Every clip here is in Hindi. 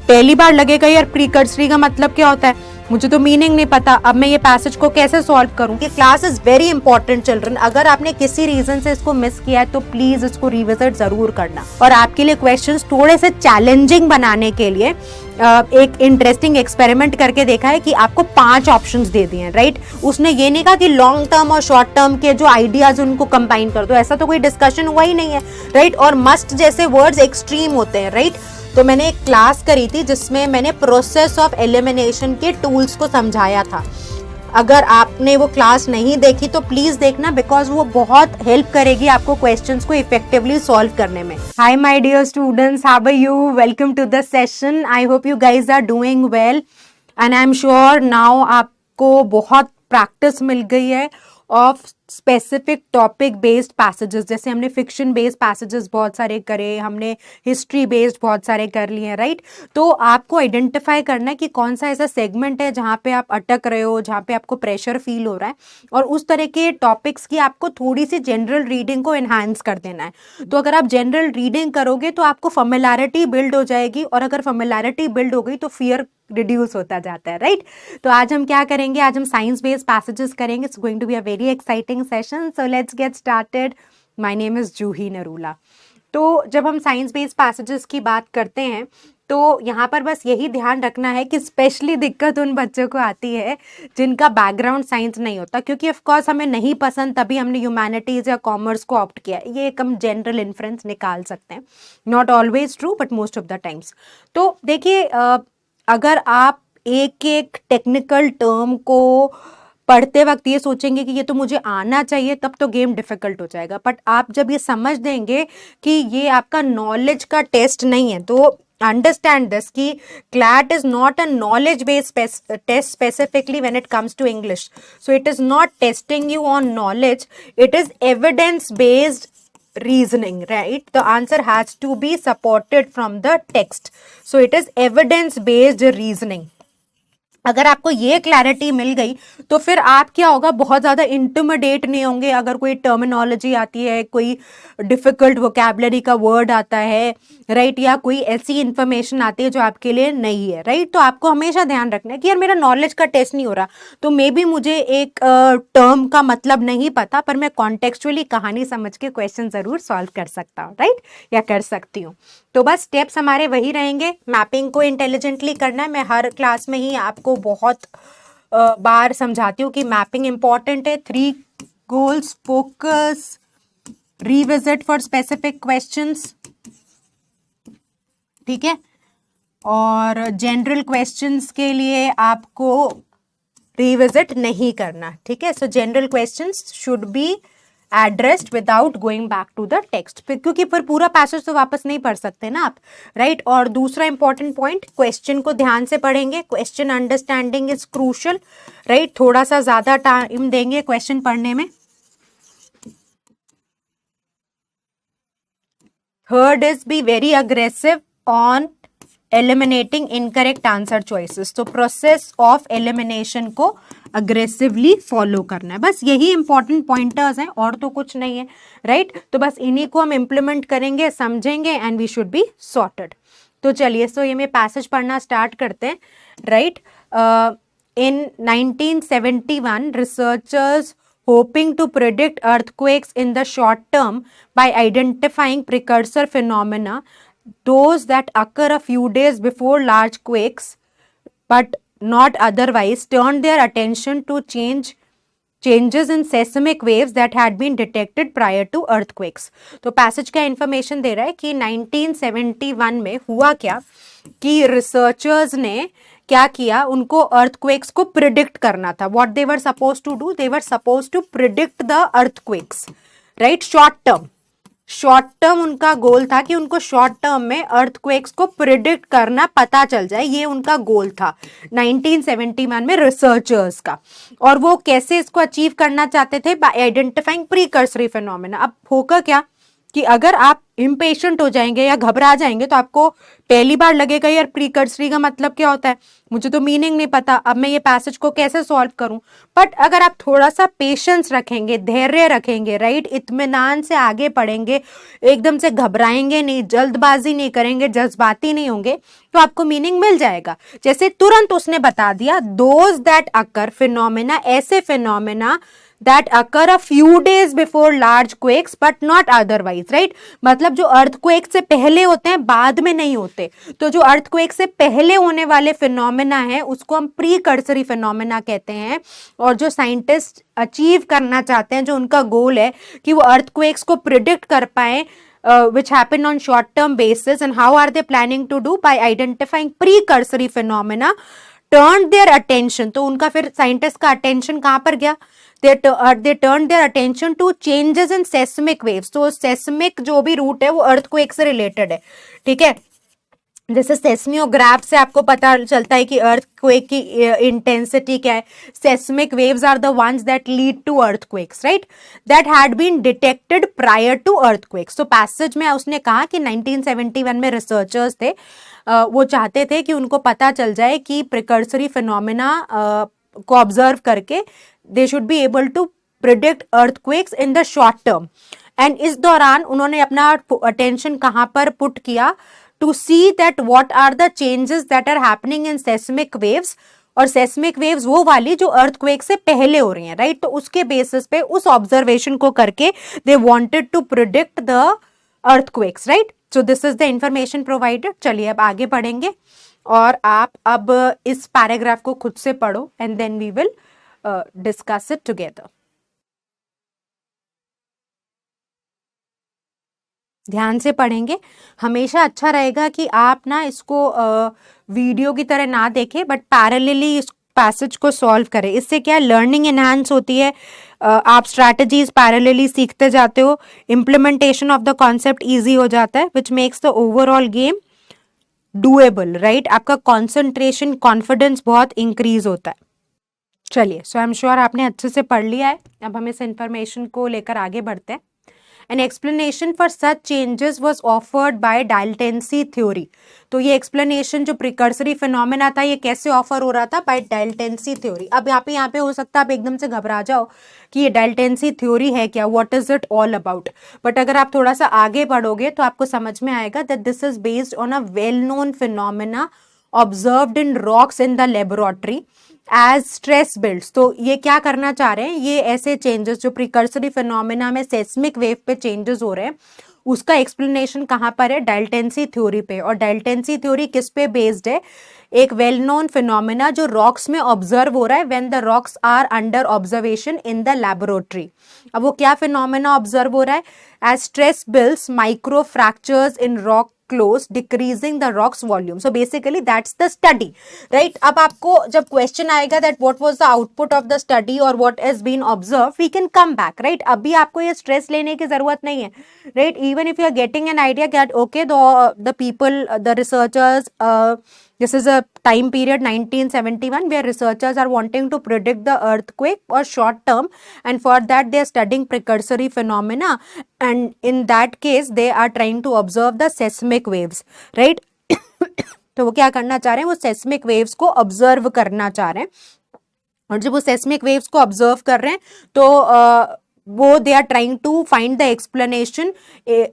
पहली बार लगेगा यार प्रीकर्सरी का मतलब क्या होता है, मुझे तो मीनिंग नहीं पता, अब मैं ये पैसेज को कैसे सॉल्व करूं। ये class is very important children, अगर आपने किसी रीजन से इसको मिस किया है तो प्लीज इसको रिविजिट जरूर करना। और आपके लिए क्वेश्चंस थोड़े से चैलेंजिंग बनाने के लिए एक इंटरेस्टिंग एक्सपेरिमेंट करके देखा है कि आपको 5 ऑप्शंस दे दिए हैं, राइट। उसने ये नहीं कहा कि लॉन्ग टर्म और शॉर्ट टर्म के जो आइडियाज उनको कंबाइन कर दो, ऐसा तो कोई डिस्कशन हुआ ही नहीं है, राइट। और मस्ट जैसे वर्ड्स एक्सट्रीम होते हैं, राइट। तो मैंने एक क्लास करी थी जिसमें मैंने प्रोसेस ऑफ एलिमिनेशन के टूल्स को समझाया था। अगर आपने वो क्लास नहीं देखी तो प्लीज देखना, बिकॉज वो बहुत हेल्प करेगी आपको क्वेश्चंस को इफेक्टिवली सॉल्व करने में। Hi my dear students, how are you, welcome to the session. I hope you guys are doing well and I am sure now आपको बहुत प्रैक्टिस मिल गई है of specific topic based passages. जैसे हमने फिक्शन बेस्ड पैसेजेस बहुत सारे करे, हमने हिस्ट्री बेस्ड बहुत सारे कर लिए हैं, राइट। तो आपको आइडेंटिफाई करना है कि कौन सा ऐसा सेगमेंट है जहाँ पे आप अटक रहे हो, जहाँ पे आपको प्रेशर फील हो रहा है, और उस तरह के टॉपिक्स की आपको थोड़ी सी जनरल रीडिंग को एनहांस कर देना है। तो अगर आप जनरल रीडिंग करोगे तो आपको फेमिलियरिटी बिल्ड हो जाएगी, और अगर फेमिलियरिटी बिल्ड हो गई तो फियर रिड्यूस होता जाता है, राइट। तो आज हम क्या करेंगे, आज हम साइंस बेस्ड पैसेजेस करेंगे। It's going to be a very exciting session, so let's get started. My name is Juhi Narula. तो जब हम साइंस बेस्ड पैसेजेस की बात करते हैं तो यहाँ पर बस यही ध्यान रखना है कि स्पेशली दिक्कत उन बच्चों को आती है जिनका बैकग्राउंड साइंस नहीं होता, क्योंकि ऑफ कोर्स हमें नहीं पसंद तभी हमने ह्यूमैनिटीज या कॉमर्स को ऑप्ट किया। ये एक हम जनरल इन्फ्रेंस निकाल सकते हैं, not always true but most of the times. तो देखिए, अगर आप एक एक टेक्निकल टर्म को पढ़ते वक्त ये सोचेंगे कि ये तो मुझे आना चाहिए, तब तो गेम डिफिकल्ट हो जाएगा। बट आप जब ये समझ देंगे कि ये आपका नॉलेज का टेस्ट नहीं है, तो अंडरस्टैंड दिस कि CLAT is not a knowledge based test specifically when it comes to English. So it is not testing you on knowledge, it is evidence based reasoning, right? The answer has to be supported from the text. So it is evidence based reasoning. अगर आपको ये क्लैरिटी मिल गई तो फिर आप क्या होगा, बहुत ज़्यादा इंटिमिडेट नहीं होंगे। अगर कोई टर्मिनोलॉजी आती है, कोई डिफिकल्ट वोकैबुलरी का वर्ड आता है, राइट, या कोई ऐसी इंफॉर्मेशन आती है जो आपके लिए नहीं है, राइट, तो आपको हमेशा ध्यान रखना है कि यार मेरा नॉलेज का टेस्ट नहीं हो रहा, तो मे बी मुझे एक टर्म का मतलब नहीं पता, पर मैं कॉन्टेक्चुअली कहानी समझ के क्वेश्चन ज़रूर सॉल्व कर सकता हूँ, राइट, या कर सकती हूँ। तो बस स्टेप्स हमारे वही रहेंगे, मैपिंग को इंटेलिजेंटली करना है। मैं हर क्लास में ही आपको बहुत बार समझाती हूँ कि मैपिंग इंपॉर्टेंट है। 3 goals, focus, revisit for specific questions, ठीक है, और जनरल क्वेश्चंस के लिए आपको रिविजिट नहीं करना, ठीक है। So general questions should be addressed without going back to the text, क्योंकि फिर पूरा पैसेज तो वापस नहीं पढ़ सकते ना आप, राइट। और दूसरा इंपॉर्टेंट पॉइंट, क्वेश्चन को ध्यान से पढ़ेंगे। Question understanding is crucial, right. थोड़ा सा ज्यादा टाइम देंगे क्वेश्चन पढ़ने में। Third is be very aggressive on eliminating incorrect answer choices. तो प्रोसेस ऑफ एलिमिनेशन को अग्रेसिवली फॉलो करना है। बस यही इंपॉर्टेंट पॉइंटर्स हैं, और तो कुछ नहीं है, राइट। तो बस इन्हीं को हम इम्प्लीमेंट करेंगे, समझेंगे, and we should be sorted. तो चलिए, सो ये मैं पैसेज पढ़ना स्टार्ट करते हैं, right. In 1971 researchers hoping to predict earthquakes in the short term by identifying precursor phenomena, those that occur a few days before large quakes but not otherwise, turned their attention to changes in seismic waves that had been detected prior to earthquakes. तो पैसेज का इंफॉर्मेशन दे रहा है कि 1971 में हुआ क्या कि रिसर्चर्स ने क्या किया, उनको अर्थक्वेक्स को प्रिडिक्ट करना था। What they were suppose to do, they were suppose to predict the earthquakes, right. Short term उनका गोल था कि उनको शॉर्ट टर्म में अर्थक्वेक्स को प्रिडिक्ट करना, पता चल जाए, ये उनका गोल था 1971 में रिसर्चर्स का। और वो कैसे इसको अचीव करना चाहते थे, बाय आइडेंटिफाइंग प्रीकर्सरी फिनोमेना। अब होगा क्या कि अगर आप इम्पेशेंट हो जाएंगे या घबरा जाएंगे तो आपको पहली बार लगेगा यार प्रीकर्सरी का मतलब क्या होता है, मुझे तो मीनिंग नहीं पता, अब मैं ये पैसेज को कैसे सॉल्व करूं। बट अगर आप थोड़ा सा पेशेंस रखेंगे, धैर्य रखेंगे, राइट, इत्मीनान से आगे पढ़ेंगे, एकदम से घबराएंगे नहीं, जल्दबाजी नहीं करेंगे, जज्बाती नहीं होंगे, तो आपको मीनिंग मिल जाएगा। जैसे तुरंत उसने बता दिया, दोज दैट अकर फिनोमेना, ऐसे phenomena that occur a few days before large quakes but not otherwise, right? मतलब जो earthquake से पहले होते हैं, बाद में नहीं होते। तो जो earthquake से पहले होने वाले फिनोमेना है उसको हम प्रीकर्सरी फिनोमेना कहते हैं। और जो साइंटिस्ट अचीव करना चाहते हैं, जो उनका गोल है कि वो earthquakes को प्रिडिक्ट कर पाए which happen on short term basis, and how are they planning to do? By identifying precursory phenomena, turned their attention, तो उनका फिर साइंटिस्ट का अटेंशन कहां पर गया? they turned their attention to changes in seismic waves। तो seismic जो भी रूट है वो earthquake से रिलेटेड है, ठीक है। जैसे सेस्मियोग्राफ से आपको पता चलता है कि अर्थक्वेक की इंटेंसिटी क्या है। Seismic waves are the ones that lead to earthquakes, right, that had been detected prior to earthquakes. तो पैसेज में उसने कहा कि 1971 में रिसर्चर्स थे, वो चाहते थे कि उनको पता चल जाए कि प्रिकर्सरी फिनोमेना को ऑब्जर्व करके they should be able to predict earthquakes in the short term. And इस दौरान उन्होंने अपना अटेंशन कहां पर पुट किया? to see that what are the changes that are happening in seismic waves। और seismic waves वो वाली जो earthquake से पहले हो रही हैं, राइट। तो उसके बेसिस पे उस ऑब्जर्वेशन को करके they wanted to predict the earthquakes, right? So this is the information provided। चलिए अब आगे पढ़ेंगे और आप अब इस पैराग्राफ को खुद से पढ़ो and then we will discuss it together। ध्यान से पढ़ेंगे। हमेशा अच्छा रहेगा कि आप ना इसको वीडियो की तरह ना देखें बट पैरेलली इस पैसेज को सॉल्व करें। इससे क्या लर्निंग एनहांस होती है, आप स्ट्रैटेजीज पैरेलली सीखते जाते हो, implementation of the concept easy हो जाता है, which makes the overall game doable, right. आपका कॉन्सेंट्रेशन, कॉन्फिडेंस बहुत इंक्रीज होता है। चलिए, सो आई एम श्योर आपने अच्छे से पढ़ लिया है। अब हम इस इंफॉर्मेशन को लेकर आगे बढ़ते हैं। An explanation for such changes was offered by Daltonsky theory। तो ये explanation जो precursory phenomena था, ये कैसे ऑफर हो रहा था? by Daltonsky theory। अब यहाँ पे हो सकता है आप एकदम से घबरा जाओ कि ये Daltonsky theory है क्या, what is it all about। But अगर आप थोड़ा सा आगे बढ़ोगे तो आपको समझ में आएगा that this is based on a well known phenomena observed in rocks in the laboratory as stress builds. तो ये क्या करना चाह रहे हैं, ये ऐसे चेंजेस जो प्रिकर्सरी फिनोमेना में सेस्मिक वेव पे चेंजेस हो रहे हैं, उसका एक्सप्लेनेशन कहाँ पर है? डाल्टनसी थ्योरी पे। और डाल्टनसी थ्योरी किस पे बेस्ड है? एक वेल नोन फिनोमेना जो रॉक्स में ऑब्जर्व हो रहा है when the rocks are under observation in the laboratory. अब वो क्या फिनोमेना ऑब्जर्व हो रहा है? As stress builds micro fractures in rock close decreasing the rock's volume। so basically that's the study, right। अब आपको जब क्वेश्चन आएगा that what was the output of the study or what has been observed, we can come back, right। अभी आपको ये स्ट्रेस लेने की जरूरत नहीं है, right। even if you are getting an idea that okay the people, the researchers, this is a time period 1971 where researchers are wanting to predict the earthquake or short term, and for that they are studying precursory phenomena, and in that case they are trying to observe the seismic waves, right। तो वो क्या करना चाह रहे हैं? वो seismic waves को observe करना चाह रहे हैं। और जब वो seismic waves को observe कर रहे हैं तो वो they are trying to find the explanation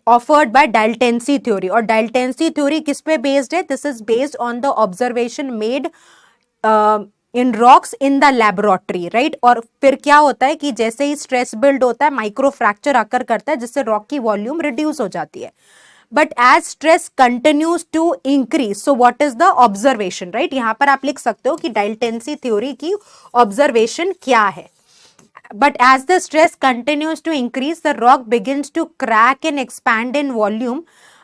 offered by dilatancy theory. और डाल्टनसी थ्योरी किस पे बेस्ड है? This is based on the observation made in rocks in the laboratory, right. और फिर क्या होता है कि जैसे ही स्ट्रेस बिल्ड होता है, माइक्रो फ्रैक्चर आकर करता है जिससे रॉक की वॉल्यूम रिड्यूस हो जाती है। But as stress continues to increase, so what is the observation, right. यहां पर आप लिख सकते हो कि डाल्टनसी थ्योरी की ऑब्जर्वेशन क्या है। But as the stress continues to increase, the rock begins to crack and expand in volume,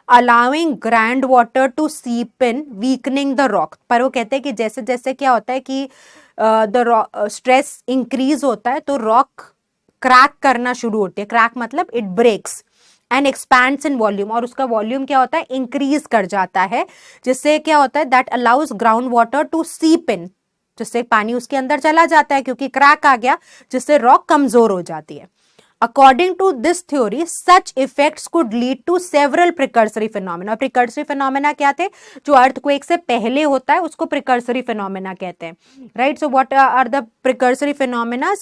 allowing groundwater to seep in, weakening the rock। पर वो कहते हैं कि जैसे जैसे क्या होता है कि the stress increase होता है तो rock क्रैक करना शुरू होती है। क्रैक मतलब it breaks and expands in volume, और उसका वॉल्यूम क्या होता है? इंक्रीज कर जाता है, जिससे क्या होता है? that allows groundwater to seep in, जिससे पानी उसके अंदर चला जाता है क्योंकि क्रैक आ गया, जिससे रॉक कमजोर हो जाती है। According to this theory, such effects could lead to several precursory phenomena. Precursory phenomena क्या थे? जो earthquake से पहले होता है उसको precursory phenomena कहते हैं, right? So what are the precursory phenomena?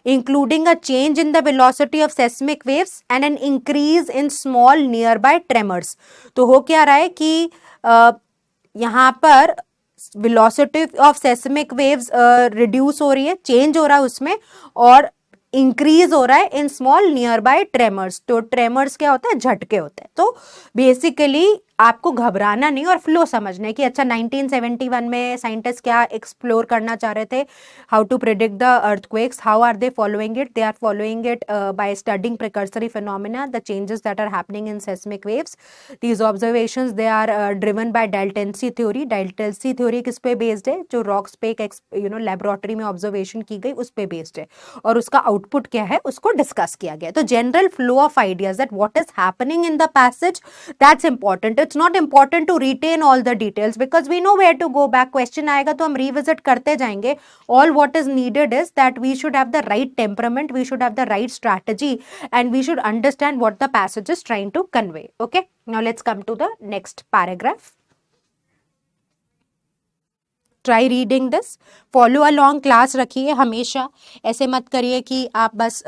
Including a change in the velocity of seismic waves and an increase in small nearby tremors. तो हो क्या रहा है कि यहाँ पर velocity of seismic waves reduce हो रही है, change हो रहा है उसमें, और इंक्रीज हो रहा है in small near by tremors. तो ट्रेमर्स क्या होता है? झटके होते हैं. तो बेसिकली आपको घबराना नहीं और फ्लो समझना है कि अच्छा 1971 में साइंटिस्ट क्या एक्सप्लोर करना चाह रहे थे, how to predict the earthquakes, how are they following it? They are following it by studying precursory phenomena, the changes that are happening in seismic waves. These observations they are driven by dilatancy theory. Dilatancy theory किस पे बेस्ड है? जो रॉक्स पे एक लेबोरेटरी में ऑब्जर्वेशन की गई उस पे बेस्ड है, और उसका आउटपुट क्या है उसको डिस्कस किया गया. तो general flow of ideas that what is happening in the passage, that's important. It's not important to retain all the details because we know where to go back. Question आएगा तो हम revisit करते जाएंगे. All what is needed is that we should have the right temperament, we should have the right strategy, and we should understand what the passage is trying to convey. Okay, now let's come to the next paragraph. Try reading this, follow along class रखिए हमेशा. ऐसे मत करिए कि आप बस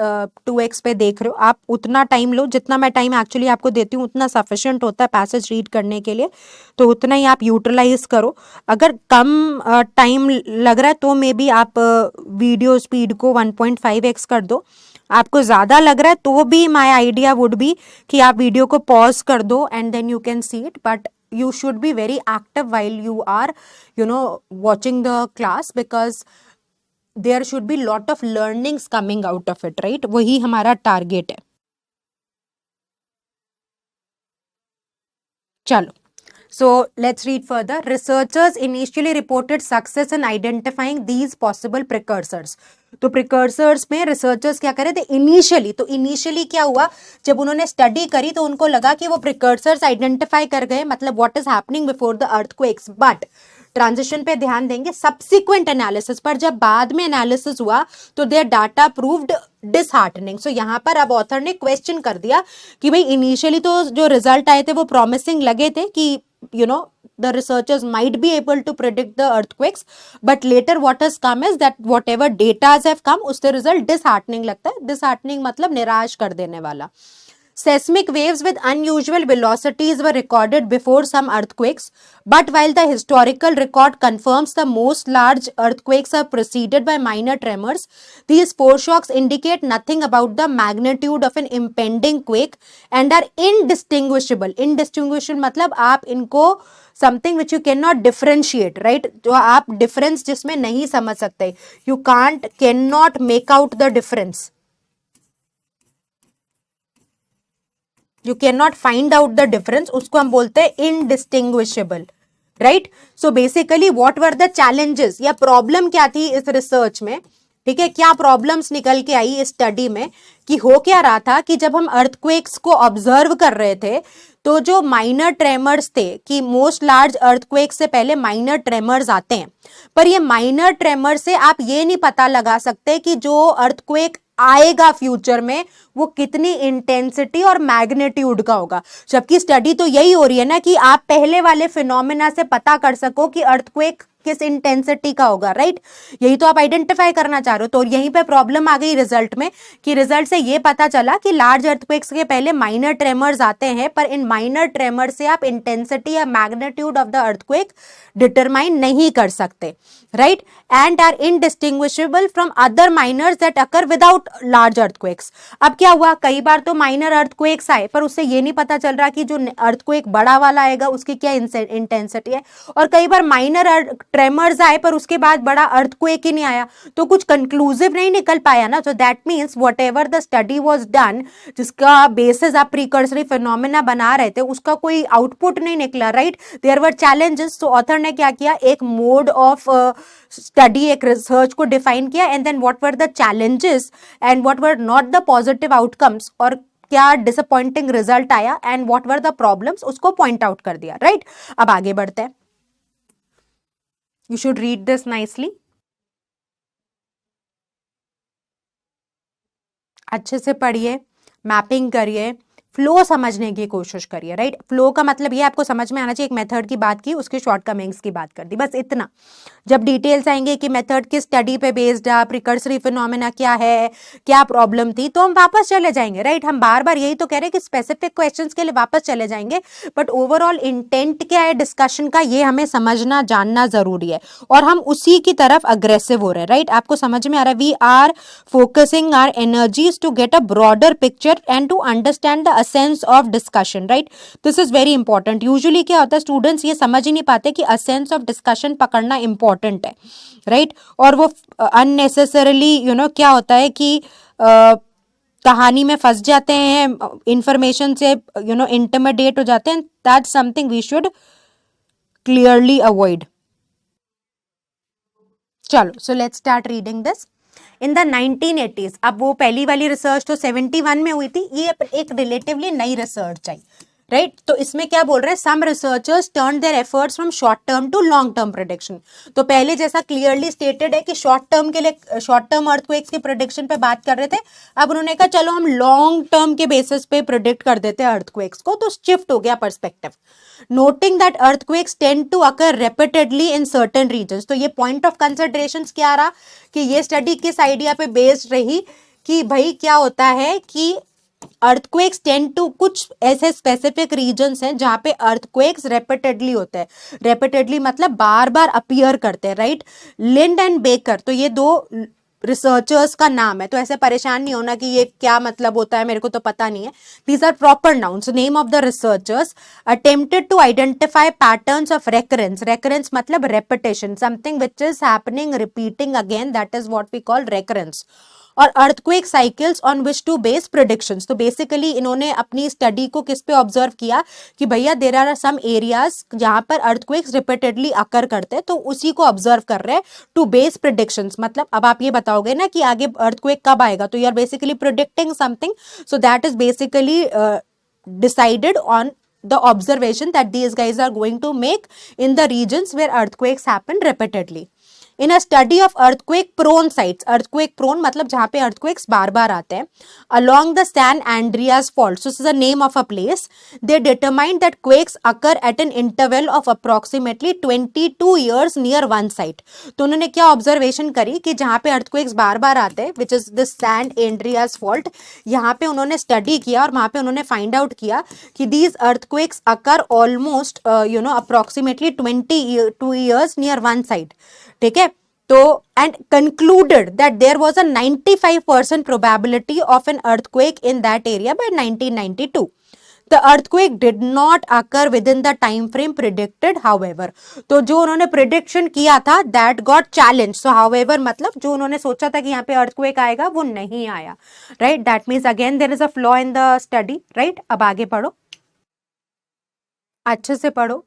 2x पे देख रहे हो. आप उतना टाइम लो जितना मैं टाइम एक्चुअली आपको देती हूँ, उतना सफिशिएंट होता है पैसेज रीड करने के लिए, तो उतना ही आप यूटिलाइज करो. अगर कम टाइम लग रहा है तो मे बी आप वीडियो स्पीड को 1.5x कर दो. आपको ज़्यादा लग रहा है तो भी माय आइडिया वुड बी कि आप वीडियो को पॉज कर दो and then you can see it. But you should be very active while you are watching the class, because there should be lot of learnings coming out of it, right? वही हमारा टारगेट है. चलो, so let's read further. Researchers initially reported success in identifying these possible precursors. तो प्रिकर्सर्स में रिसर्चर्स क्या करे थे इनिशियली? तो इनिशियली क्या हुआ, जब उन्होंने स्टडी करी तो उनको लगा कि वो प्रिकर्सर्स आइडेंटिफाई कर गए, मतलब what is happening before the earthquakes. But transition पे ध्यान देंगे सब्सिक्वेंट एनालिसिस पर, जब बाद में एनालिसिस हुआ तो देयर डाटा प्रूव्ड डिसहार्टनिंग. सो यहाँ पर अब ऑथर ने क्वेश्चन कर दिया कि भाई इनिशियली तो जो रिजल्ट आए थे वो प्रॉमिसिंग लगे थे कि the researchers might be able to predict the earthquakes, but later what has come is that whatever data have come उससे result disheartening लगता है. disheartening मतलब निराश कर देने वाला. Seismic waves with unusual velocities were recorded before some earthquakes, but while the historical record confirms the most large earthquakes are preceded by minor tremors, these foreshocks indicate nothing about the magnitude of an impending quake and are indistinguishable. Indistinguishable मतलब आप इनको something which you cannot differentiate, right? जो आप difference जिसमें नहीं समझ सकते, you cannot make out the difference. You cannot find out the difference, उसको हम बोलते हैं indistinguishable, right? So basically what were the challenges या problem क्या थी इस रिसर्च में, ठीक है? क्या प्रॉब्लम्स निकल के आई इस स्टडी में, कि हो क्या रहा था कि जब हम अर्थक्वेक्स को ऑब्जर्व कर रहे थे तो जो माइनर ट्रेमर्स थे, कि मोस्ट लार्ज अर्थक्वेक से पहले माइनर ट्रेमर्स आते हैं, पर ये माइनर ट्रेमर से आप ये नहीं पता लगा सकते कि जो अर्थक्वेक आएगा फ्यूचर में वो कितनी इंटेंसिटी और मैग्नीट्यूड का होगा. जबकि स्टडी तो यही हो रही है ना कि आप पहले वाले फिनोमेना से पता कर सको कि अर्थक्वेक किस इंटेंसिटी का होगा, राइट? यही तो आप आइडेंटिफाई करना चाह रहे हो. तो यहीं पे प्रॉब्लम आ गई रिजल्ट में, कि रिजल्ट से ये पता चला कि लार्ज अर्थक्वेक्स के पहले माइनर ट्रेमर्स आते हैं, पर इन माइनर ट्रेमर से आप इंटेंसिटी या magnitude of the earthquake determine नहीं कर सकते, right? And are indistinguishable from other minors that occur without large earthquakes. अब क्या हुआ, कई बार तो माइनर अर्थक्वेक्स आए पर उससे ये नहीं पता चल रहा कि जो अर्थक्वेक बड़ा वाला आएगा उसकी क्या इंटेंसिटी है, और कई बार माइनर ट्रेमर्स आए पर उसके बाद बड़ा अर्थक्वेक ही नहीं आया, तो कुछ कंक्लूसिव नहीं निकल पाया ना. तो that means whatever the study was done, जिसका बेसिस आप प्रीकर्सरी फिनोमेना बना रहे थे, उसका कोई आउटपुट नहीं निकला, राइट? There were challenges. तो ऑथर ने क्या किया, एक मोड ऑफ स्टडी, एक रिसर्च को डिफाइन किया, and then what were the challenges and what were not the positive outcomes, और क्या डिसअपॉइंटिंग रिजल्ट आया and what were the problems, उसको पॉइंट आउट कर दिया, राइट? अब आगे बढ़ते हैं. You should read this nicely. अच्छे से पढ़िए, मैपिंग करिए, फ्लो समझने की कोशिश करिए, राइट। फ्लो का मतलब ये आपको समझ में आना चाहिए। एक मेथड की बात की, उसकी शॉर्टकमिंग्स की बात कर दी, बस इतना। जब डिटेल्स आएंगे कि मेथड किस स्टडी पे बेस्ड है, प्रिकर्सरी फिनोमेना क्या है, क्या प्रॉब्लम थी, तो हम वापस चले जाएंगे, राइट। हम बार बार यही तो कह रहे हैं कि स्पेसिफिक क्वेश्चंस के लिए वापस चले जाएंगे, बट ओवरऑल इंटेंट क्या है डिस्कशन का, ये हमें समझना जानना जरूरी है, और हम उसी की तरफ अग्रेसिव हो रहे हैं, राइट। आपको समझ में आ रहा है, we are focusing our energies to get a broader picture and to understand the essence of discussion, right. This is very important. Usually क्या होता है, स्टूडेंट्स ये समझ ही नहीं पाते कि असेंस ऑफ डिस्कशन पकड़ना इंपॉर्टेंट है, राइट। और वो अननेसेसरली क्या होता है कि कहानी में फंस जाते हैं, इंफॉर्मेशन से इंटिमिडेट हो जाते हैं। That's something we should clearly avoid. चलो, so let's start reading this. In the 1980s, अब वो पहली वाली रिसर्च तो 71 में हुई थी, ये एक रिलेटिवली नई रिसर्च आई, राइट। तो इसमें क्या बोल रहे हैं, some researchers turn their efforts from short term to long term prediction. तो पहले जैसा क्लियरली स्टेटेड है कि शॉर्ट टर्म के लिए, शॉर्ट टर्म अर्थक्वेक्स के प्रेडिक्शन पे बात कर रहे थे, अब उन्होंने कहा चलो हम लॉन्ग टर्म के बेसिस पे प्रेडिक्ट कर देते हैं अर्थक्वेक्स को, तो शिफ्ट हो गया perspective. Noting that earthquakes tend to occur repeatedly in certain regions. तो ये पॉइंट ऑफ कंसिडरेशन क्या रहा कि ये स्टडी किस आइडिया पे बेस्ड रही कि भाई क्या होता है कि अर्थक्वेक्स टेंड टू, कुछ ऐसे स्पेसिफिक रीजन्स हैं जहां पे अर्थक्वेक्स रेपिटेडली होते हैं। रेपिटेडली मतलब बार बार अपीयर करते हैं, राइट। लिंड एंड बेकर, तो ये दो रिसर्चर्स का नाम है, तो ऐसे परेशान नहीं होना कि ये क्या मतलब होता है, मेरे को तो पता नहीं है। These are proper nouns. Name of the researchers attempted to identify patterns of recurrence. Recurrence मतलब repetition, something which is happening repeating again, that is what we call recurrence. और earthquake cycles on which to base predictions. तो बेसिकली इन्होंने अपनी स्टडी को किस पे ऑब्जर्व किया कि भैया देयर आर सम एरियाज जहां पर अर्थक्वेक्स रिपीटेडली अकर करते हैं, तो उसी को ऑब्जर्व कर रहे हैं टू बेस प्रेडिक्शंस। मतलब अब आप ये बताओगे ना कि आगे अर्थक्वेक कब आएगा, तो you are basically predicting something, so that is basically decided on the observation that these guys are going to make in the regions where earthquakes happen repeatedly. In a study of earthquake prone sites, earthquake prone मतलब जहाँ पे earthquakes बार बार आते हैं, along the San Andreas fault, so this is the name of a place, they determined that quakes occur at an interval of approximately 22 years near one site. तो उन्होंने क्या ऑब्जर्वेशन करी कि जहाँ पे earthquakes बार बार आते हैं, which is the San Andreas fault, यहाँ पे उन्होंने स्टडी किया और वहाँ पे उन्होंने फाइंड आउट किया कि these earthquakes occur almost approximately 22 years near one site. ठीक है, तो and concluded that there was a 95% probability of an earthquake in that area by 1992. The earthquake did not occur within the time frame predicted, however. तो जो उन्होंने प्रिडिक्शन किया था that got challenged. So however मतलब जो उन्होंने सोचा था कि यहाँ पे earthquake आएगा वो नहीं आया, right? That means again there is a flaw in the study, right? अब आगे पढ़ो, अच्छे से पढ़ो,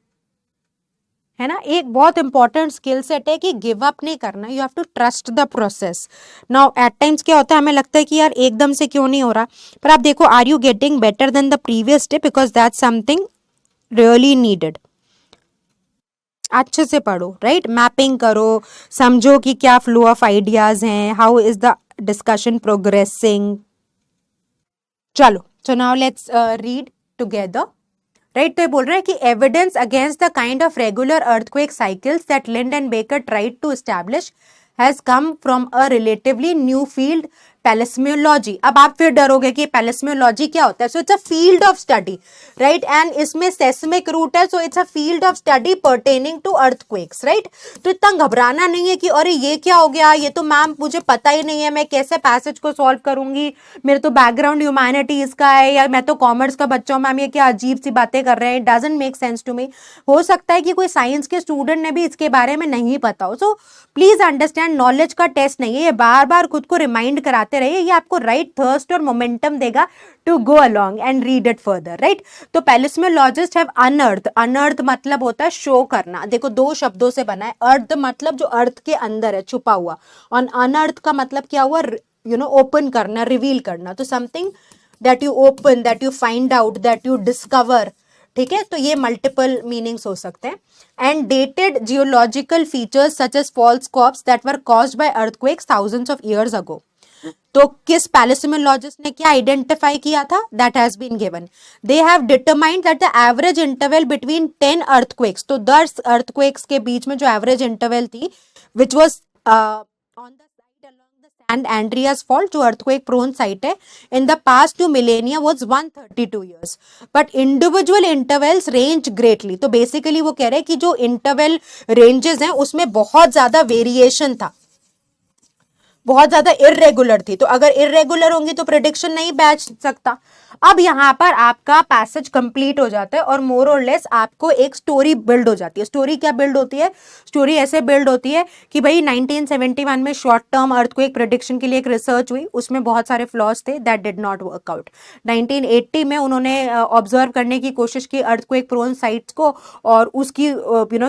है ना। एक बहुत इंपॉर्टेंट स्किल सेट है कि गिव अप नहीं करना, you have to trust the process. Now at times क्या होता है, हमें लगता है कि यार एकदम से क्यों नहीं हो रहा, पर आप देखो are you getting better than the previous day, because that's something really needed. अच्छे से पढ़ो, राइट, मैपिंग करो, समझो कि क्या फ्लो ऑफ आइडियाज हैं, how is the discussion progressing. चलो, so now let's read together, right. तो ये बोल रहे हैं कि evidence against the kind of regular earthquake cycles that Lindh and Baker tried to establish has come from a relatively new field, पैलेस्मियोलॉजी। अब आप फिर डरोगे कि पैलेस्मियोलॉजी क्या होता है, so it's a field of study, right, and इसमें सेस्मिक रूट है, so it's a field of study pertaining to earthquakes, right. तो इतना घबराना नहीं है कि अरे ये क्या हो गया, ये तो मैम मुझे पता ही नहीं है, मैं कैसे पैसेज को सॉल्व करूंगी, मेरे तो बैकग्राउंड ह्यूमैनिटीज का है, या मैं तो कॉमर्स का बच्चा हूँ, मैम ये क्या अजीब सी बातें कर रहे हैं, doesn't make sense to me. हो सकता है कि कोई साइंस के स्टूडेंट ने भी इसके बारे में नहीं पता हो, सो प्लीज अंडरस्टैंड, नॉलेज का टेस्ट नहीं है, ये बार बार खुद को रिमाइंड कराते रहिए, ये आपको राइट थर्स्ट और मोमेंटम देगा to go along and read it further, right. तो पैलेस्मियोलॉजिस्ट हैव अनअर्थ, अनअर्थ मतलब होता है शो करना, देखो दो शब्दों से बना है, अर्थ मतलब जो अर्थ के अंदर है, छुपा हुआ, और अनअर्थ का मतलब क्या हुआ, ओपन करना, रिवील करना, तो something that you open, that you find out, that you discover, ठीक है। तो ये मल्टीपल मीनिंग्स हो सकते हैं। And dated geological features such as faults scarps that were caused by earthquakes thousands of years ago. तो किस पैलेसिमोलॉजिस्ट ने क्या आइडेंटिफाई किया था? That has been given. They have determined that the average interval between 10 earthquakes, तो 10 अर्थक्वेक्स के बीच में जो एवरेज इंटरवल थी which was on the side along the San Andreas fault, जो अर्थक्वेक प्रोन साइट है, in the past 2 millennia was 132 years. But individual intervals range greatly. तो बेसिकली वो कह रहे हैं कि जो इंटरवल रेंजेस हैं उसमें बहुत ज्यादा वेरिएशन था, बहुत ज्यादा इरेगुलर थी. तो अगर इरेगुलर होंगी तो प्रिडिक्शन नहीं बैच सकता. अब यहां पर आपका पैसेज कंप्लीट हो जाता है और मोर और लेस आपको एक स्टोरी बिल्ड हो जाती है. स्टोरी क्या बिल्ड होती है? स्टोरी ऐसे बिल्ड होती है कि भाई 1971 में शॉर्ट टर्म अर्थक्वेक प्रिडिक्शन के लिए एक रिसर्च हुई, उसमें बहुत सारे फ्लॉज थे, that did not work out. 1980 में उन्होंने ऑब्जर्व करने की कोशिश की अर्थक्वेक प्रोन साइट्स को, और उसकी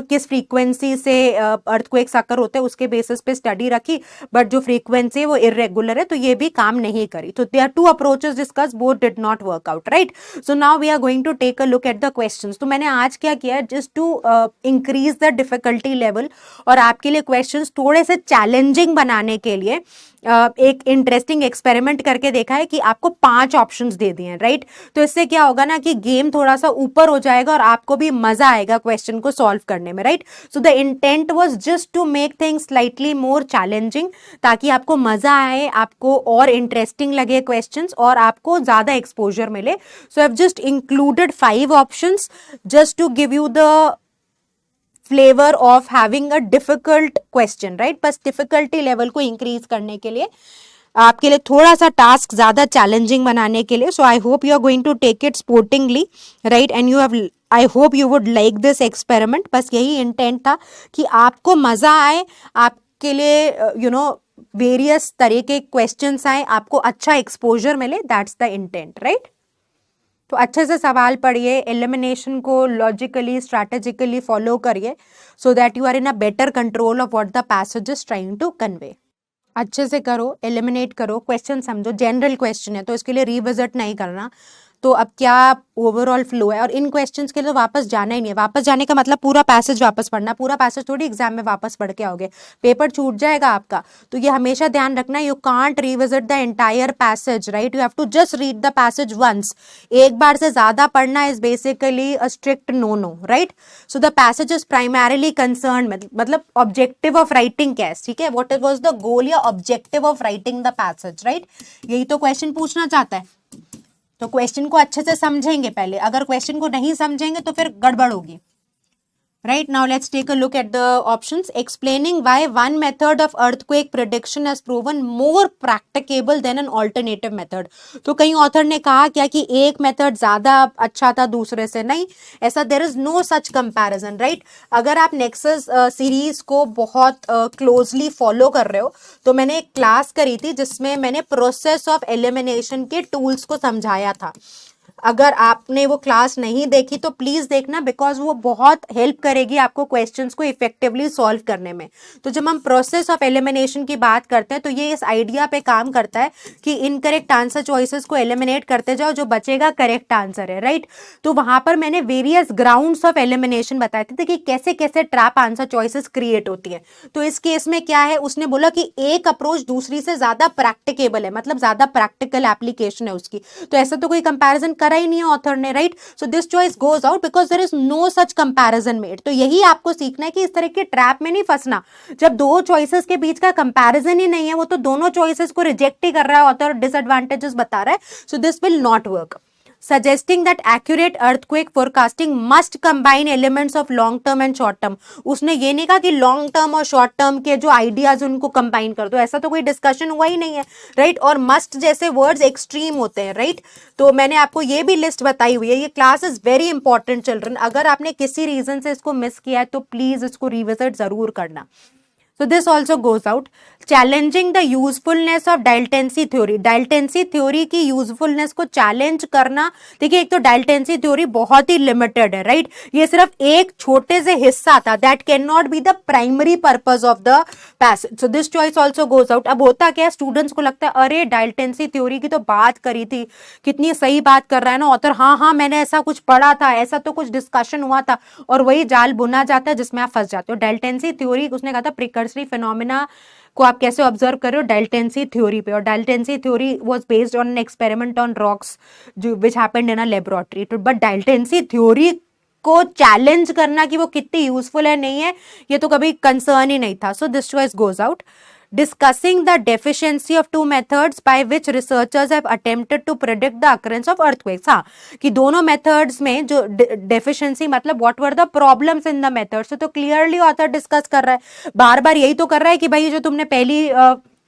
किस फ्रीक्वेंसी से अर्थक्वेक्स आकर होते हैं उसके बेसिस पे स्टडी रखी, बट जो फ्रीक्वेंसी है वो इरेगुलर है, तो ये भी काम नहीं करी. तो there are two approaches discuss, both did not work out, right. So now we are going to take a look at the questions. तो मैंने आज क्या किया, just to increase the difficulty level और आपके लिए क्वेश्चंस थोड़े से चैलेंजिंग बनाने के लिए एक इंटरेस्टिंग एक्सपेरिमेंट करके देखा है कि आपको 5 ऑप्शंस दे दिए हैं, राइट. तो इससे क्या होगा ना कि गेम थोड़ा सा ऊपर हो जाएगा और आपको भी मजा आएगा क्वेश्चन को सॉल्व करने में, right. So the intent was just to make things slightly more challenging, ताकि आपको मजा आए, आपको और इंटरेस्टिंग लगे क्वेश्चंस और आपको ज्यादा एक्सपोजर मिले. So I have just included 5 options just to give you the flavour of having a difficult question, right. बस डिफिकल्टी लेवल को इंक्रीज करने के लिए, आपके लिए थोड़ा सा टास्क ज्यादा चैलेंजिंग बनाने के लिए. So I hope you are going to take it sportingly, right, and you have, I hope you would like this experiment. बस यही इंटेंट था कि आपको मजा आए, आपके लिए वेरियस तरह के क्वेश्चंस आए, आपको अच्छा एक्सपोजर मिले, दैट्स द इंटेंट, राइट. तो अच्छे से सवाल पढ़िए, एलिमिनेशन को लॉजिकली स्ट्रैटेजिकली फॉलो करिए, so that you are in a better control of what the passage is trying to convey. अच्छे से करो, एलिमिनेट करो, क्वेश्चन समझो. जनरल क्वेश्चन है तो इसके लिए रिविजिट नहीं करना. तो अब क्या ओवरऑल फ्लो है, और इन क्वेश्चंस के लिए तो वापस जाना ही नहीं है. वापस जाने का मतलब पूरा पैसेज वापस पढ़ना. पूरा पैसेज थोड़ी एग्जाम में वापस पढ़ के आओगे, पेपर छूट जाएगा आपका. तो ये हमेशा ध्यान रखना, you can't revisit the entire passage, right. You have to just read the passage once. एक बार से ज्यादा पढ़ना is basically a strict no, right. So the passage is primarily concern, मतलब ऑब्जेक्टिव ऑफ राइटिंग क्या है, ठीक है, व्हाट वाज द गोल या objective of writing the passage, right. यही तो क्वेश्चन पूछना चाहता है. तो क्वेश्चन को अच्छे से समझेंगे पहले, अगर क्वेश्चन को नहीं समझेंगे तो फिर गड़बड़ होगी. Right, now let's take a look at the options. Explaining why one method of earthquake prediction has proven more practicable than an alternative method. तो कई ऑथर ने कहा क्या कि एक मेथड ज्यादा अच्छा था दूसरे से, नहीं, ऐसा there is no such comparison, right. अगर आप नेक्सस सीरीज को बहुत क्लोजली फॉलो कर रहे हो, तो मैंने एक क्लास करी थी जिसमें मैंने प्रोसेस ऑफ एलिमिनेशन के टूल्स को समझाया था. अगर आपने वो क्लास नहीं देखी तो प्लीज देखना, बिकॉज वो बहुत हेल्प करेगी आपको क्वेश्चंस को इफेक्टिवली सॉल्व करने में. तो जब हम प्रोसेस ऑफ एलिमिनेशन की बात करते हैं तो ये इस आइडिया पे काम करता है कि इनकरेक्ट आंसर चॉइसेस को एलिमिनेट करते जाओ, जो बचेगा करेक्ट आंसर है, राइट. तो वहां पर मैंने वेरियस ग्राउंड्स ऑफ एलिमिनेशन बताए थे कि कैसे कैसे ट्रैप आंसर चॉइसेस क्रिएट होती है. तो इस केस में क्या है, उसने बोला कि एक अप्रोच दूसरी से ज्यादा प्रैक्टिकेबल है, मतलब ज्यादा प्रैक्टिकल एप्लीकेशन है उसकी. तो ऐसा तो कोई कंपैरिजन करा ही नहीं ऑथर ने, right. So this choice goes out because there is no such comparison made. तो यही आपको सीखना है कि इस तरह के ट्रैप में नहीं फंसना. जब दो चॉइसेस के बीच का कंपैरिजन ही नहीं है, वो तो दोनों चॉइसेस को रिजेक्ट ही कर रहा है, ऑथर डिसएडवांटेजेस बता रहा है. So this will not work. Suggesting that accurate earthquake forecasting must combine elements of long term and short term. उसने ये नहीं कहा कि लॉन्ग टर्म और शॉर्ट टर्म के जो आइडियाज उनको कंबाइन कर दो, ऐसा तो कोई डिस्कशन हुआ ही नहीं है, राइट. और मस्ट जैसे वर्ड्स एक्सट्रीम होते हैं, राइट. तो मैंने आपको ये भी लिस्ट बताई हुई है. ये class is very important children. अगर आपने किसी रीजन से इसको मिस किया है तो प्लीज इसको रिविजिट जरूर करना. So this also goes out. Challenging the usefulness of Dalton's theory. Dalton's theory की यूजफुलनेस को चैलेंज करना. देखिए, एक तो Dalton's theory बहुत ही लिमिटेड है, राइट. ये सिर्फ एक छोटे से हिस्सा था. That cannot be the primary purpose of the passage. So this choice also goes out. अब होता क्या है, स्टूडेंट्स को लगता है अरे Dalton's theory की तो बात करी थी, कितनी सही बात कर रहा है ना ऑथर, हाँ मैंने ऐसा कुछ पढ़ा था, ऐसा तो कुछ डिस्कशन हुआ था, और वही जाल बुना जाता है जिसमें आप फंस जाते हो. Dalton's theory उसने कहा था प्रिकर्सिव प्रिकर्सरी फिनोमिना को आप कैसे ऑब्जर्व कर रहे हो, डाल्टेंसी थ्योरी पे, और dilatancy theory was based on an experiment on rocks जो which happened in a laboratory. तो बट डाल्टेंसी थ्योरी को चैलेंज करना कि वो कितनी यूजफुल है नहीं है, ये तो कभी कंसर्न ही नहीं था। सो this choice goes out. Discussing the deficiency of two methods by which researchers have attempted to predict the occurrence of earthquakes। हाँ, कि दोनों methods में जो deficiency मतलब what were the problems in the methods, तो clearly author discuss कर रहा है, बार बार यही तो कर रहा है कि भाई जो तुमने पहली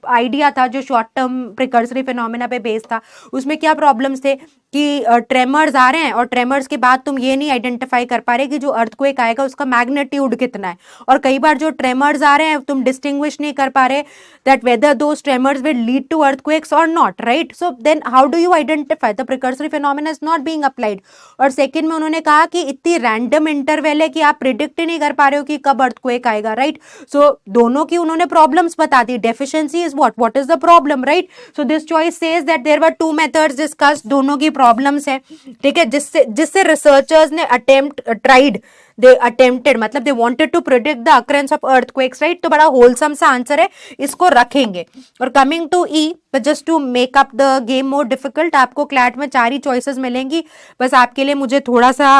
आइडिया था जो शॉर्ट टर्म प्रिकर्सरी फिनोमेना पे बेस्ड था, उसमें क्या प्रॉब्लम्स थे कि ट्रेमर्स आ रहे हैं और ट्रेमर्स के बाद तुम ये नहीं आइडेंटिफाई कर पा रहे कि जो अर्थक्वेक आएगा उसका मैग्नीट्यूड कितना है, और कई बार जो ट्रेमर्स आ रहे हैं तुम डिस्टिंग्विश नहीं कर पा रहे that whether those tremors will lead to earthquakes और not, right. So then how do you identify, the precursory phenomena is not being applied. और सेकंड में उन्होंने कहा कि इतनी रैंडम इंटरवल है कि आप प्रिडिक्ट ही नहीं कर पा रहे हो कि कब अर्थक्वेक आएगा, राइट। सो दोनों की उन्होंने प्रॉब्लम्स बता दी, deficiency is what is the problem, right? So this choice says that there were two methods discussed, दोनों की प्रॉब्लम्स है, ठीक है, जिससे रिसर्चर्स ने they attempted मतलब they wanted to predict the occurrence of earthquakes, right? तो बड़ा wholesome सा आंसर है, इसको रखेंगे। और coming to E, but just to make up the game more difficult, आपको क्लैट में 4 ही चॉइसेस मिलेंगी, बस आपके लिए मुझे थोड़ा सा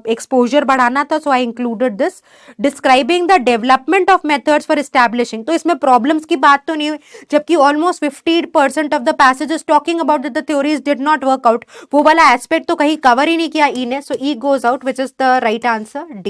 एक्सपोजर बढ़ाना था, so I included this। Describing the development of methods for establishing, तो इसमें प्रॉब्लम्स की बात तो नहीं हुई, जबकि almost 50% of the passage is talking about that the theories did not work out, वो वाला एस्पेक्ट तो कहीं कवर ही नहीं किया ई ने, so E goes out which is the right answer D.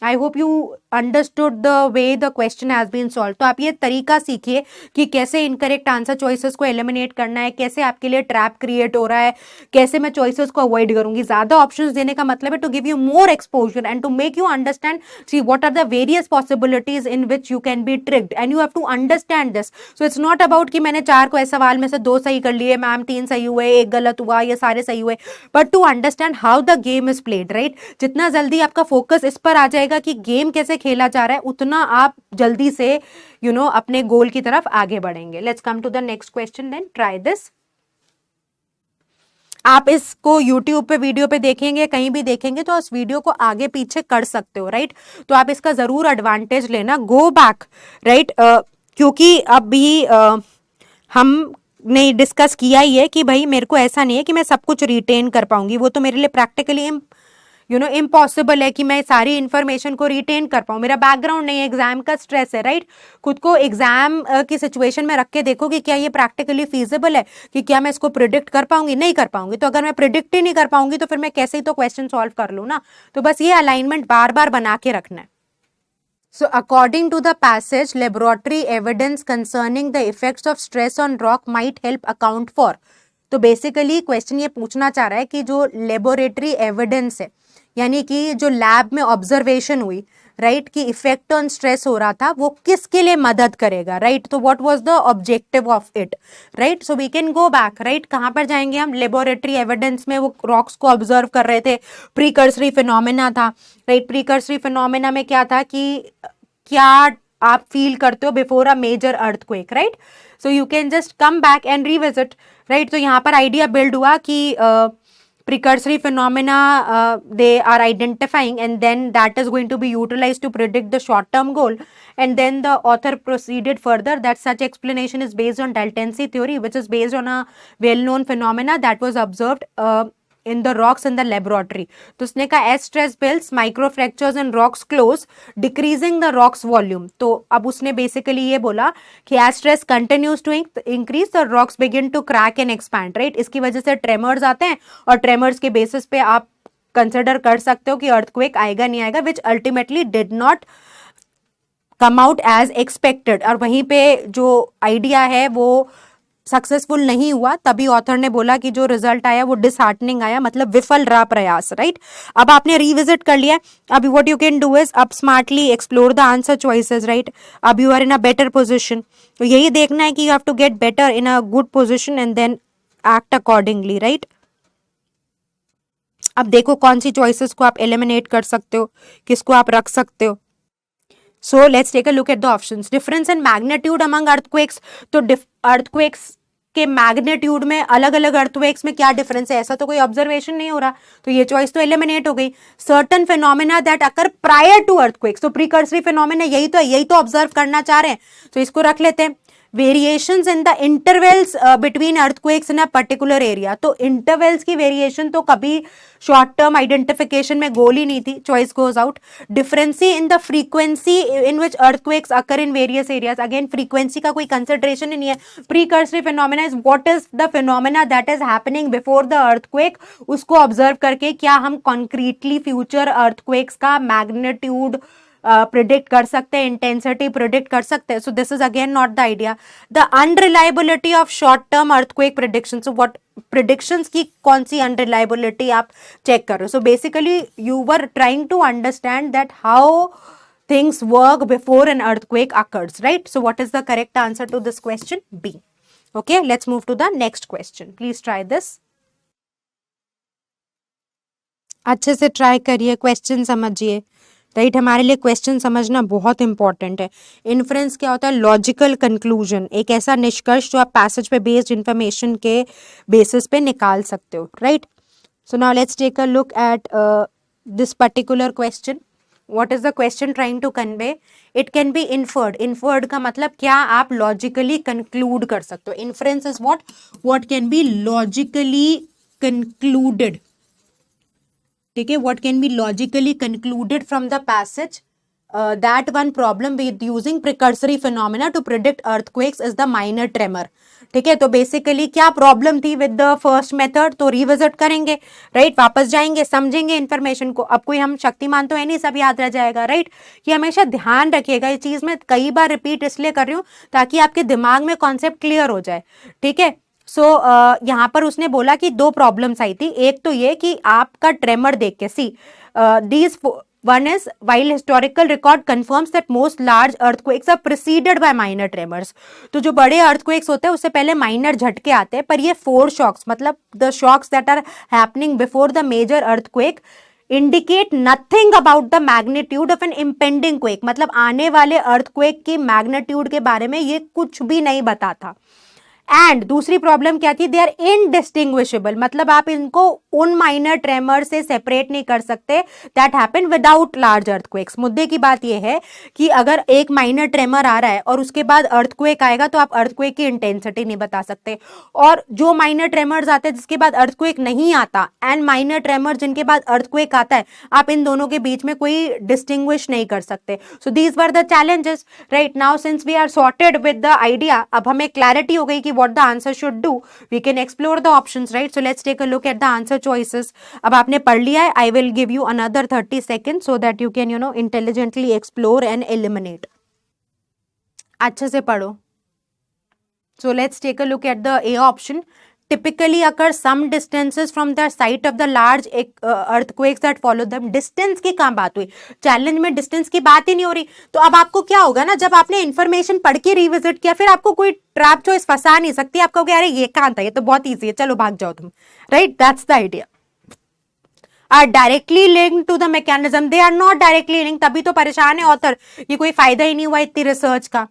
I hope you understood the way the question has been solve. तो आप ये तरीका सीखिए कि कैसे इनकरेक्ट आंसर चॉइसेस को एलिमिनेट करना है, कैसे आपके लिए ट्रैप क्रिएट हो रहा है, कैसे मैं चॉइसेस को अवॉइड करूंगी। ज्यादा ऑप्शंस देने का मतलब है to give you more exposure and to make you understand see what are the various possibilities in which you can be tricked and you have to understand this. So it's not about कि मैंने 4 को सवाल में से 2 सही कर लिए, मैम 3 सही हुए, 1 गलत हुआ, ये सारे सही हुए, but to understand how the game is played, right. जितना जल्दी आपका फोकस इस पर आ जाएगा कि गेम कैसे खेला जा रहा है, उतना आप जल्दी से अपने गोल की तरफ आगे बढ़ेंगे। Let's come to the next question, then try this. आप इसको YouTube पे वीडियो पे देखेंगे, कहीं भी देखेंगे तो उस वीडियो को आगे पीछे कर सकते हो, राइट। तो आप इसका जरूर एडवांटेज लेना, गो बैक, राइट, क्योंकि अभी हमने डिस्कस किया ही है कि भाई मेरे को ऐसा नहीं है कि मैं सब कुछ रिटेन कर पाऊंगी, वो तो मेरे लिए प्रैक्टिकली इम्पॉसिबल है कि मैं सारी इंफॉर्मेशन को रिटेन कर पाऊं, मेरा बैकग्राउंड नहीं है, एग्जाम का स्ट्रेस है, राइट। खुद को एग्जाम की सिचुएशन में रख के देखो कि क्या ये प्रैक्टिकली फीजिबल है, कि क्या मैं इसको प्रिडिक्ट कर पाऊंगी, नहीं कर पाऊंगी। तो अगर मैं प्रिडिक्ट ही नहीं कर पाऊंगी तो फिर मैं कैसे ही तो क्वेश्चन सॉल्व कर लूं ना। तो बस ये अलाइनमेंट बार बार बना के रखना है। So according to the passage, laboratory evidence concerning the effects of stress on rock might help account for। तो बेसिकली क्वेश्चन ये पूछना चाह रहा है कि जो लेबोरेटरी एविडेंस है, यानी कि जो लैब में ऑब्जर्वेशन हुई, राइट, कि इफेक्ट ऑन स्ट्रेस हो रहा था, वो किसके लिए मदद करेगा, राइट। तो what was the objective of it, right. So we can go back, right, कहां पर जाएंगे हम, लेबोरेटरी एविडेंस में वो रॉक्स को ऑब्जर्व कर रहे थे, प्रीकर्सरी फिनोमेना था, राइट। प्रीकर्सरी फिनोमेना में क्या था कि क्या आप फील करते हो before a major earthquake, right. So you can just come back and revisit, right. तो यहाँ पर आइडिया बिल्ड हुआ कि precursory phenomena they are identifying, and then that is going to be utilized to predict the short term goal. And then the author proceeded further that such explanation is based on Dalton's theory, which is based on a well known phenomena that was observed in the rocks in the laboratory। तो उसने कहा as stress builds, micro fractures in rocks close, decreasing the rocks volume। तो अब उसने बेसिकली ये बोला कि as stress continues to increase, the rocks begin to crack and expand, right। इसकी वजह से ट्रेमर्स आते हैं और ट्रेमर्स के बेसिस पे आप कंसिडर कर सकते हो कि अर्थक्वेक आएगा नहीं आएगा, which ultimately did not come out as expected. और वहीं पे जो आइडिया है वो सक्सेसफुल नहीं हुआ, तभी ऑथर ने बोला कि जो रिजल्ट आया वो डिसहार्टनिंग आया, मतलब विफल रहा प्रयास, राइट। अब आपने रिविजिट कर लिया, अब what you can do is अब smartly explore the answer choices, right. अब you are in a better position, तो यही देखना है कि you have to get better in a good position and then act accordingly, right. अब देखो कौन सी चॉइसेस को आप एलिमिनेट कर सकते हो, किसको आप रख सकते हो। So let's take a look at the options. Difference in magnitude among earthquakes. तो earthquakes के मैग्नीट्यूड में अलग अलग अर्थक्वेक्स में क्या डिफरेंस है, ऐसा तो कोई ऑब्जर्वेशन नहीं हो रहा, तो ये चॉइस तो एलिमिनेट हो गई। Certain phenomena that occur prior to earthquakes, तो प्रीकर्सरी फिनोमेना यही तो है, यही तो ऑब्जर्व करना चाह रहे हैं, तो इसको रख लेते हैं। Variations in the intervals between earthquakes in a particular area, तो इंटरवल्स की वेरिएशन तो कभी शॉर्ट टर्म आइडेंटिफिकेशन में गोल ही नहीं थी, choice goes out. Differences in the frequency in which earthquakes occur in various areas, again frequency का कोई कंसिडरेशन ही नहीं है। Precursory phenomena is what is the phenomena that is happening before the earthquake, उसको ऑब्जर्व करके क्या हम कॉन्क्रीटली फ्यूचर अर्थक्वेक्स का मैग्नीट्यूड प्रिडिक्ट कर सकते हैं, इंटेंसिटी प्रिडिक्ट कर सकते हैं। So this is again not the idea. The unreliability of short term earthquake prediction, so what predictions की कौन सी अनरिलायबिलिटी आप चेक कर रहे हो। So basically you were trying to understand that how things work before an earthquake occurs, right? So what is the correct answer to this question? B. Okay, let's move to the next question. Please try this. अच्छे से ट्राई करिए, क्वेश्चन समझिए, राइट? हमारे लिए क्वेश्चन समझना बहुत इंपॉर्टेंट है। इन्फ्रेंस क्या होता है? लॉजिकल कंक्लूजन, एक ऐसा निष्कर्ष जो आप पैसेज पे बेस्ड इंफॉर्मेशन के बेसिस पे निकाल सकते हो, right? So now let's take a look at this particular question. What is the question trying to convey? It can be inferred. Inferred का मतलब क्या आप logically conclude कर सकते हो. Inference is what? What can be logically concluded. ठीक है, what can be logically concluded from the passage? That one problem with using precursory phenomena to predict earthquakes is the minor tremor. ठीक है, तो बेसिकली क्या प्रॉब्लम थी विद द फर्स्ट मेथड, तो रिविजिट करेंगे, राइट? वापस जाएंगे, समझेंगे इन्फॉर्मेशन को. अब कोई हम शक्तिमान तो है नहीं, सब याद रह जाएगा, राइट? ये हमेशा ध्यान रखिएगा, ये चीज मैं कई बार रिपीट इसलिए कर रही हूँ ताकि आपके दिमाग में कॉन्सेप्ट क्लियर हो जाए, ठीक है? सो यहाँ पर उसने बोला कि दो प्रॉब्लम्स आई थी. एक तो ये कि आपका ट्रेमर देख के, see these one is while historical record confirms that most large earthquakes are preceded by minor tremors. तो जो बड़े earthquakes होते हैं उससे पहले minor झटके आते हैं, पर ये four shocks, मतलब the shocks that are happening before the major earthquake indicate nothing about the magnitude of an impending quake. मतलब आने वाले earthquake की magnitude के बारे में ये कुछ भी नहीं बताता. एंड दूसरी प्रॉब्लम क्या थी? दे आर इनडिस्टिंग्विशेबल, मतलब आप इनको उन माइनर ट्रेमर से सेपरेट नहीं कर सकते that happen without large earthquakes. मुद्दे की बात यह है कि अगर एक माइनर ट्रेमर आ रहा है और उसके बाद अर्थक्वेक आएगा तो आप अर्थक्वेक की इंटेंसिटी नहीं बता सकते, और जो माइनर ट्रेमर्स आते हैं जिसके बाद अर्थक्वेक नहीं आता एंड माइनर ट्रेमर जिनके बाद अर्थक्वेक आता है, आप इन दोनों के बीच में कोई डिस्टिंग्विश नहीं कर सकते. So these were the challenges, right? Now since we are sorted with the idea, अब हमें क्लैरिटी हो गई कि what the answer should do, we can explore the options, right? So let's take a look at the answer choices. अब आपने पढ़ लिया है, I will give you another 30 seconds so that you can, intelligently explore and eliminate. अच्छे से पढ़ो. So let's take a look at the A option. Typically occur some distances from the site of the large earthquakes that follow them. Distance की कहाँ बात हुई? चैलेंज में डिस्टेंस की बात ही नहीं हो रही. तो अब आपको क्या होगा ना, जब आपने इंफॉर्मेशन पढ़ के रिविजिट किया, फिर आपको कोई ट्रैप चॉइस फंसा नहीं सकती. आप कहोगे अरे ये कहाँ था, ये तो बहुत ईजी है, चलो भाग जाओ तुम, right? That's the idea. Are directly linked to the mechanism, they are not directly linked, तभी तो परेशान है ऑथर, ये कोई फायदा ही नहीं हुआ इतनी रिसर्च का.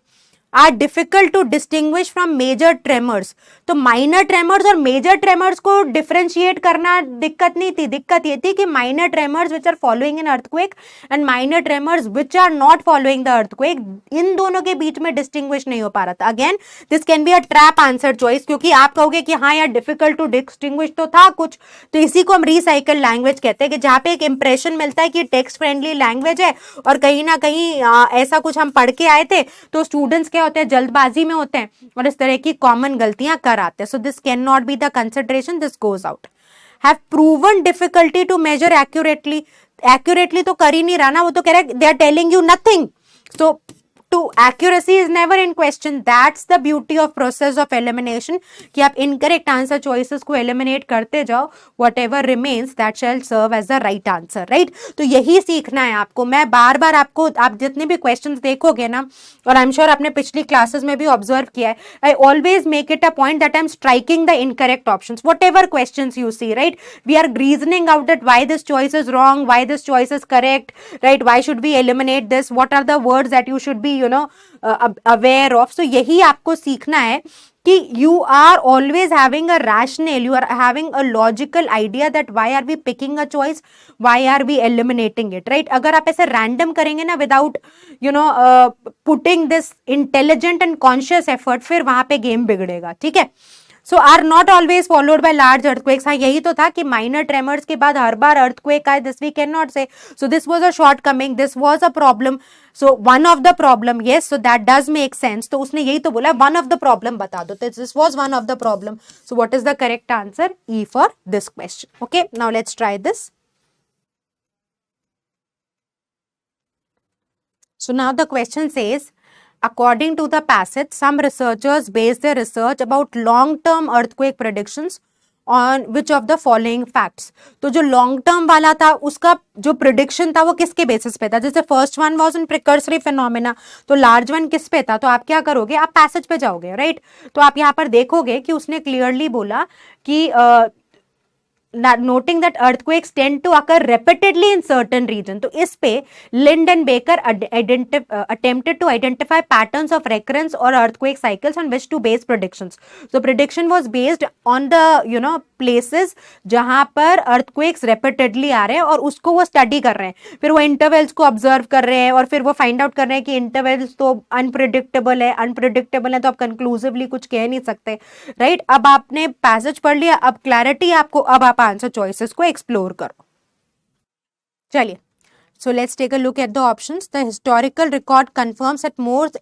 Are difficult to distinguish from major tremors, तो माइनर ट्रेमर्स और मेजर ट्रेमर्स को डिफरेंशिएट करना दिक्कत नहीं थी. दिक्कत ये थी कि minor tremors which are following in earthquake and minor tremors which are not following the earthquake, इन दोनों के बीच में डिस्टिंग्विश नहीं हो पा रहा था. Again this can be a trap answer choice, क्योंकि आप कहोगे कि हाँ यार डिफिकल्ट टू डिस्टिंग्विश तो था कुछ, तो इसी को हम रिसाइकल लैंग्वेज कहते हैं, कि जहाँ पे एक इंप्रेशन मिलता है कि टेक्स्ट फ्रेंडली लैंग्वेज है और कहीं ना कहीं ऐसा कुछ हम पढ़ के आए थे, तो स्टूडेंट्स क्या होते हैं, जल्दबाजी में होते हैं और इस तरह की कॉमन गलतियां कर आते हैं. So this can not be the consideration, this goes out. Have proven difficulty to measure accurately, accurately तो कर ही नहीं रहा ना, वो तो कह रहा है they are telling you nothing. So to accuracy is never in question. That's the beauty of process of elimination, कि आप incorrect answer choices को eliminate करते जाओ, whatever remains that shall serve as the right answer, right? तो यही सीखना है आपको. मैं बार बार आपको, आप जितने भी questions देखोगे ना, और I'm sure आपने पिछली classes में भी observe किया है, I always make it a point that I'm striking the incorrect options, whatever questions you see, right? We are reasoning out that why this choice is wrong, why this choice is correct, right? Why should we eliminate this? What are the words that you should be aware of. So यही आपको सीखना है कि you are always having a rationale, you are having a logical idea that why are we picking a choice, why are we eliminating it, right? अगर आप ऐसे random करेंगे ना without putting this intelligent and conscious effort, फिर वहां पे गेम बिगड़ेगा, ठीक है? So are not always followed by large earthquakes. हाँ, यही तो था कि माइनर ट्रेमर्स के बाद हर बार अर्थक्वेक आए, this we can not say. So this was a shortcoming, this was a problem, so one of the problem, yes, so that does make sense. तो उसने यही तो बोला, वन ऑफ द प्रॉब्लम बता दो, this was one of the problem. So what is the correct answer? E for this question. Okay, now let's try this. So now the question says, according to the passage, some researchers base their research about long-term earthquake predictions on which of the following facts? तो जो लॉन्ग टर्म वाला था उसका जो प्रिडिक्शन था वो किसके बेसिस पे था? जैसे first one was in precursory phenomena, तो लार्ज वन किस पे था? तो आप क्या करोगे, आप पैसेज पे जाओगे, राइट? तो आप यहाँ पर देखोगे कि उसने क्लियरली बोला कि noting that earthquakes tend to occur repeatedly in certain region. तो इस पे Lindh and Baker attempted to identify patterns of recurrence or earthquake cycles on which to base predictions. So prediction was based on the places जहां पर earthquakes repeatedly आ रहे हैं और उसको वो स्टडी कर रहे हैं, फिर वो इंटरवल्स को ऑब्जर्व कर रहे हैं और फिर वो फाइंड आउट कर रहे हैं कि इंटरवल्स तो अनप्रिडिक्टेबल है तो आप कंक्लूसिवली कुछ कह नहीं सकते, राइट? अब आपने पैसेज पढ़ लिया, अब क्लैरिटी आपको, अब आप आंसर चॉइसेस को एक्सप्लोर करो। चलिए, so let's take a look at the options. The historical record confirms that most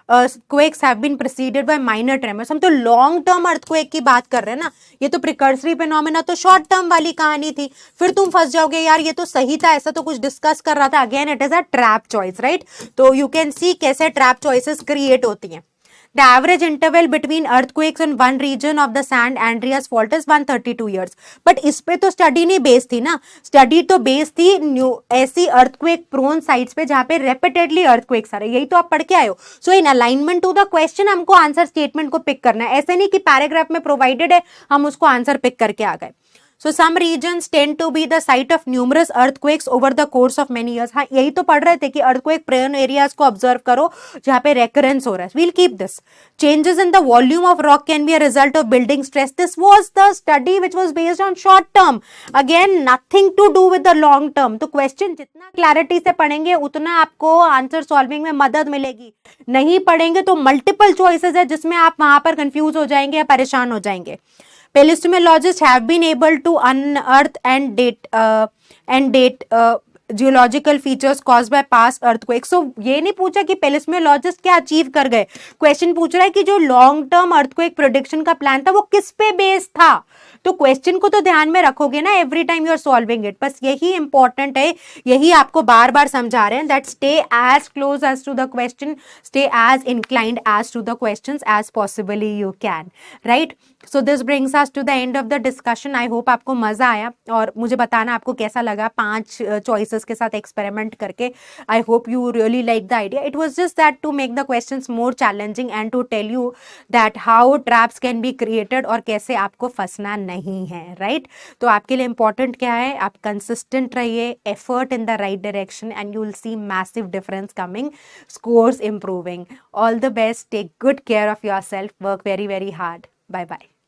earthquakes have been preceded by minor tremors. हम तो लॉन्ग टर्म अर्थक्वेक की बात कर रहे हैं ना, ये तो प्रिकर्सरी फिनोमेना तो शॉर्ट टर्म वाली कहानी थी। फिर तुम फंस जाओगे, यार ये तो सही था, ऐसा तो कुछ डिस्कस कर रहा था। Again it is a trap choice, right? तो यू कैन सी कैसे ट्रैप चॉइसेस क्रिएट होती हैं। The average interval between earthquakes in one region of the San Andreas fault is 132 years. But इस पे तो स्टडी नहीं बेस थी ना, स्टडी तो बेस थी ऐसी earthquake prone sites पे जहाँ पे repeatedly earthquakes आ रहे, यही तो आप पढ़ के आए हो। So in alignment to the question हमको आंसर स्टेटमेंट को पिक करना है, ऐसे नहीं कि पैराग्राफ में प्रोवाइडेड है हम उसको आंसर पिक करके आ गए। So some regions tend to be the site of numerous earthquakes over the course of many years. हाँ, यही तो पढ़ रहे थे कि earthquake prone areas को observe करो जहाँ पे recurrence हो रहा है। We'll keep this. Changes in the volume of rock can be a result of building stress. This was the study which was based on short term. Again, nothing to do with the long term. तो question जितना clarity से पढ़ेंगे उतना आपको आंसर सॉल्विंग में मदद मिलेगी। नहीं पढ़ेंगे तो multiple choices है जिसमें आप वहां पर कंफ्यूज हो जाएंगे या परेशान हो जाएंगे। Pelistomologists have been able to unearth and date geological features caused by past earthquakes. So ये नहीं पूछा कि पेलिस्टोमोलॉजिस्ट क्या अचीव कर गए, क्वेश्चन पूछ रहा है कि जो लॉन्ग टर्म अर्थक्वेक प्रेडिक्शन का प्लान था वो किस पे बेस्ड था। तो क्वेश्चन को तो ध्यान में रखोगे ना every time you are solving it, बस यही इंपॉर्टेंट है, यही आपको बार बार समझा रहे हैं that stay as close as to the question, stay as inclined as to the questions as possibly you can, right? So this brings us to the end of the discussion. I hope आपको मजा आया और मुझे बताना आपको कैसा लगा 5 चॉइसेस के साथ एक्सपेरिमेंट करके। I hope you really like the idea. It was just that to make the questions more challenging and to tell you that how traps can be created और कैसे आपको फंसना नहीं है, राइट? तो आपके लिए इंपॉर्टेंट क्या है, आप कंसिस्टेंट रहिए, effort in the right direction and you will see massive difference coming, scores improving. All the best, take good care of yourself, work very, very hard. Bye bye.